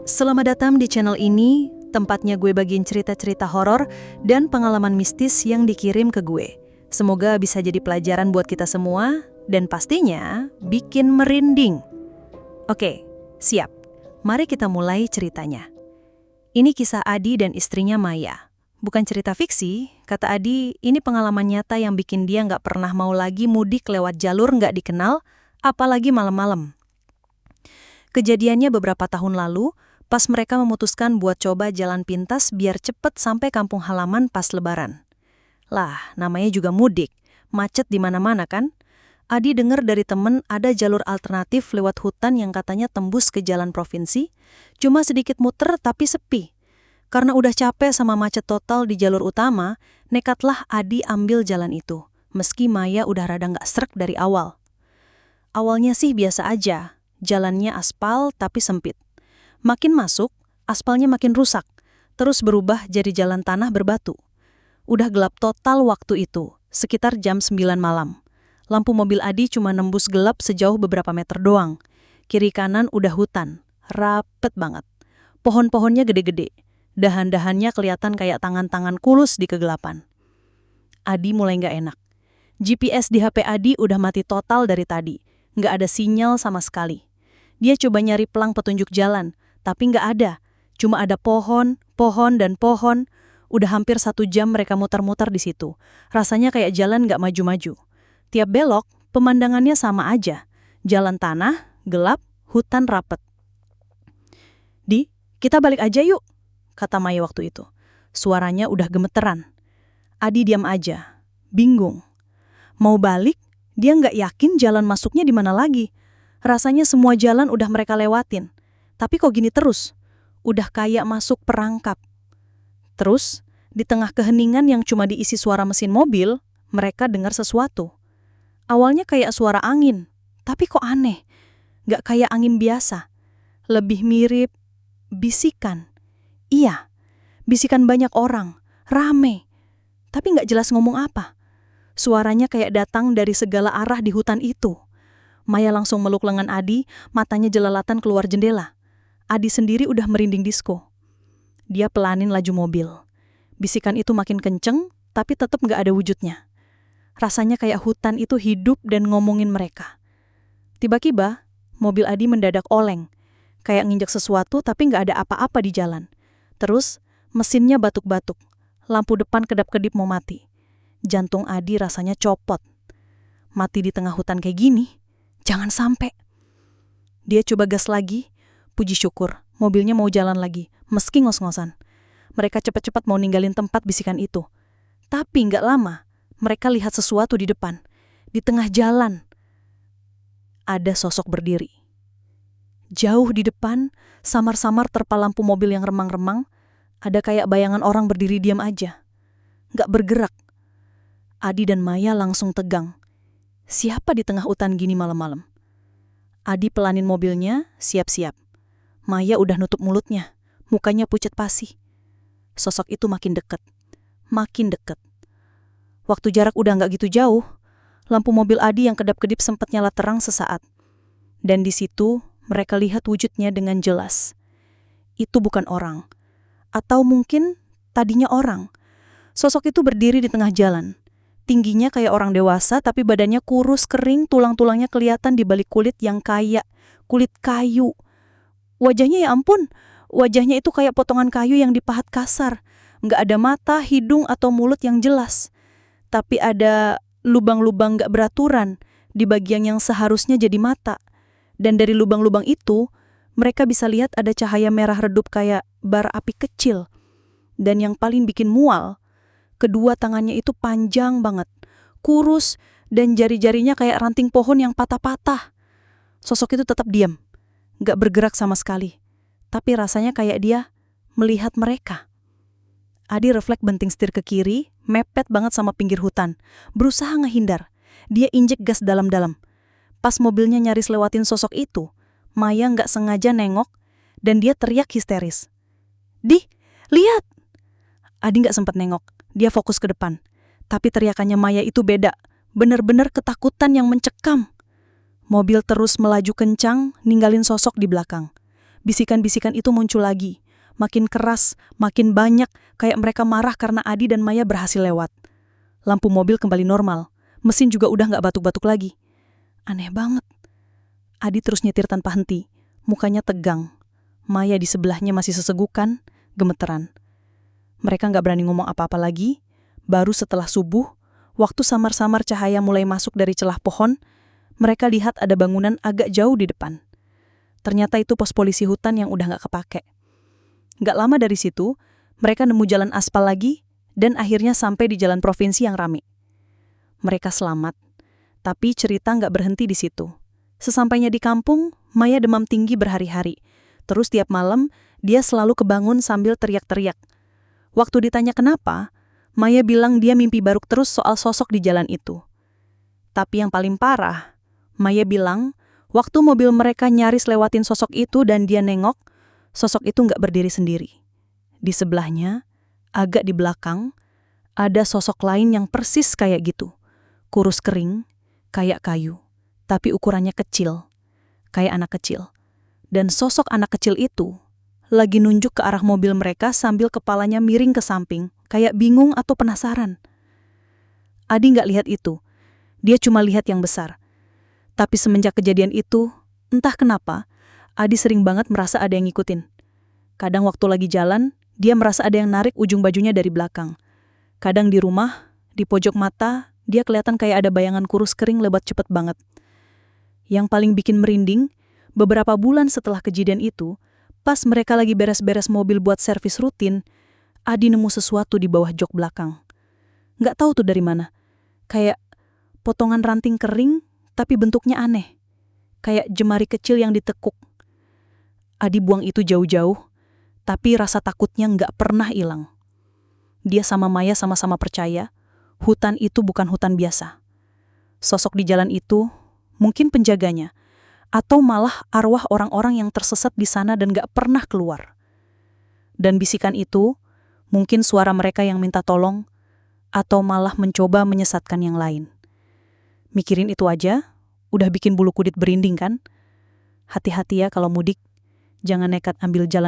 Selamat datang di channel ini, tempatnya gue bagiin cerita-cerita horor dan pengalaman mistis yang dikirim ke gue. Semoga bisa jadi pelajaran buat kita semua, dan pastinya bikin merinding. Oke, siap. Mari kita mulai ceritanya. Ini kisah Adi dan istrinya Maya. Bukan cerita fiksi, kata Adi, ini pengalaman nyata yang bikin dia nggak pernah mau lagi mudik lewat jalur nggak dikenal, apalagi malam-malam. Kejadiannya beberapa tahun lalu, pas mereka memutuskan buat coba jalan pintas biar cepet sampai kampung halaman pas lebaran. Lah, namanya juga mudik, macet di mana-mana kan? Adi dengar dari temen ada jalur alternatif lewat hutan yang katanya tembus ke jalan provinsi, cuma sedikit muter tapi sepi. Karena udah capek sama macet total di jalur utama, nekatlah Adi ambil jalan itu, meski Maya udah rada nggak srek dari awal. Awalnya sih biasa aja, jalannya aspal tapi sempit. Makin masuk, aspalnya makin rusak, terus berubah jadi jalan tanah berbatu. Udah gelap total waktu itu, sekitar jam 9 malam. Lampu mobil Adi cuma nembus gelap sejauh beberapa meter doang. Kiri kanan udah hutan, rapet banget. Pohon-pohonnya gede-gede, dahan-dahannya kelihatan kayak tangan-tangan kulus di kegelapan. Adi mulai nggak enak. GPS di HP Adi udah mati total dari tadi, nggak ada sinyal sama sekali. Dia coba nyari pelang petunjuk jalan, tapi nggak ada. Cuma ada pohon, dan pohon. Udah hampir 1 jam mereka muter-muter di situ. Rasanya kayak jalan nggak maju-maju. Tiap belok, pemandangannya sama aja. Jalan tanah, gelap, hutan rapet. "Di, kita balik aja yuk," kata Maya waktu itu. Suaranya udah gemeteran. Adi diam aja, bingung. Mau balik, dia nggak yakin jalan masuknya di mana lagi. Rasanya semua jalan udah mereka lewatin. Tapi kok gini terus? Udah kayak masuk perangkap. Terus, di tengah keheningan yang cuma diisi suara mesin mobil, mereka dengar sesuatu. Awalnya kayak suara angin, tapi kok aneh. Nggak kayak angin biasa. Lebih mirip bisikan. Iya, bisikan banyak orang, rame. Tapi nggak jelas ngomong apa. Suaranya kayak datang dari segala arah di hutan itu. Maya langsung meluk lengan Adi, matanya jelalatan keluar jendela. Adi sendiri udah merinding disko. Dia pelanin laju mobil. Bisikan itu makin kenceng, tapi tetap nggak ada wujudnya. Rasanya kayak hutan itu hidup dan ngomongin mereka. Tiba-tiba, mobil Adi mendadak oleng. Kayak nginjek sesuatu tapi nggak ada apa-apa di jalan. Terus, mesinnya batuk-batuk. Lampu depan kedap-kedip mau mati. Jantung Adi rasanya copot. Mati di tengah hutan kayak gini? Jangan sampai. Dia coba gas lagi. Puji syukur, mobilnya mau jalan lagi, meski ngos-ngosan. Mereka cepat-cepat mau ninggalin tempat bisikan itu. Tapi nggak lama, mereka lihat sesuatu di depan. Di tengah jalan, ada sosok berdiri. Jauh di depan, samar-samar terpal lampu mobil yang remang-remang, ada kayak bayangan orang berdiri diam aja. Nggak bergerak. Adi dan Maya langsung tegang. Siapa di tengah hutan gini malam-malam? Adi pelanin mobilnya, siap-siap. Maya udah nutup mulutnya, mukanya pucat pasi. Sosok itu makin deket. Makin deket. Waktu jarak udah nggak gitu jauh, lampu mobil Adi yang kedap-kedip sempat nyala terang sesaat. Dan di situ mereka lihat wujudnya dengan jelas. Itu bukan orang. Atau mungkin tadinya orang. Sosok itu berdiri di tengah jalan. Tingginya kayak orang dewasa, tapi badannya kurus, kering, tulang-tulangnya kelihatan di balik kulit yang kayak kulit kayu. Wajahnya ya ampun, wajahnya itu kayak potongan kayu yang dipahat kasar. Nggak ada mata, hidung, atau mulut yang jelas. Tapi ada lubang-lubang nggak beraturan di bagian yang seharusnya jadi mata. Dan dari lubang-lubang itu, mereka bisa lihat ada cahaya merah redup kayak bara api kecil. Dan yang paling bikin mual, kedua tangannya itu panjang banget, kurus, dan jari-jarinya kayak ranting pohon yang patah-patah. Sosok itu tetap diam. Gak bergerak sama sekali, tapi rasanya kayak dia melihat mereka. Adi refleks benting setir ke kiri, mepet banget sama pinggir hutan, berusaha ngehindar. Dia injek gas dalam-dalam. Pas mobilnya nyaris lewatin sosok itu, Maya gak sengaja nengok, dan dia teriak histeris. "Di, lihat!" Adi gak sempat nengok, dia fokus ke depan. Tapi teriakannya Maya itu beda, bener-bener ketakutan yang mencekam. Mobil terus melaju kencang, ninggalin sosok di belakang. Bisikan-bisikan itu muncul lagi. Makin keras, makin banyak, kayak mereka marah karena Adi dan Maya berhasil lewat. Lampu mobil kembali normal. Mesin juga udah nggak batuk-batuk lagi. Aneh banget. Adi terus nyetir tanpa henti. Mukanya tegang. Maya di sebelahnya masih sesegukan, gemeteran. Mereka nggak berani ngomong apa-apa lagi. Baru setelah subuh, waktu samar-samar cahaya mulai masuk dari celah pohon, mereka lihat ada bangunan agak jauh di depan. Ternyata itu pos polisi hutan yang udah nggak kepake. Nggak lama dari situ, mereka nemu jalan aspal lagi, dan akhirnya sampai di jalan provinsi yang rame. Mereka selamat, tapi cerita nggak berhenti di situ. Sesampainya di kampung, Maya demam tinggi berhari-hari. Terus tiap malam, dia selalu kebangun sambil teriak-teriak. Waktu ditanya kenapa, Maya bilang dia mimpi baruk terus soal sosok di jalan itu. Tapi yang paling parah, Maya bilang, waktu mobil mereka nyaris lewatin sosok itu dan dia nengok, sosok itu nggak berdiri sendiri. Di sebelahnya, agak di belakang, ada sosok lain yang persis kayak gitu. Kurus kering, kayak kayu, tapi ukurannya kecil, kayak anak kecil. Dan sosok anak kecil itu lagi nunjuk ke arah mobil mereka sambil kepalanya miring ke samping, kayak bingung atau penasaran. Adi nggak lihat itu, dia cuma lihat yang besar. Tapi semenjak kejadian itu, entah kenapa, Adi sering banget merasa ada yang ngikutin. Kadang waktu lagi jalan, dia merasa ada yang narik ujung bajunya dari belakang. Kadang di rumah, di pojok mata, dia kelihatan kayak ada bayangan kurus kering lebat cepet banget. Yang paling bikin merinding, beberapa bulan setelah kejadian itu, pas mereka lagi beres-beres mobil buat servis rutin, Adi nemu sesuatu di bawah jok belakang. Nggak tahu tuh dari mana. Kayak potongan ranting kering, tapi bentuknya aneh. Kayak jemari kecil yang ditekuk. Adi buang itu jauh-jauh, tapi rasa takutnya nggak pernah hilang. Dia sama Maya sama-sama percaya, hutan itu bukan hutan biasa. Sosok di jalan itu mungkin penjaganya, atau malah arwah orang-orang yang tersesat di sana dan nggak pernah keluar. Dan bisikan itu mungkin suara mereka yang minta tolong, atau malah mencoba menyesatkan yang lain. Mikirin itu aja, udah bikin bulu kudit berinding kan? Hati-hati ya kalau mudik, jangan nekat ambil jalan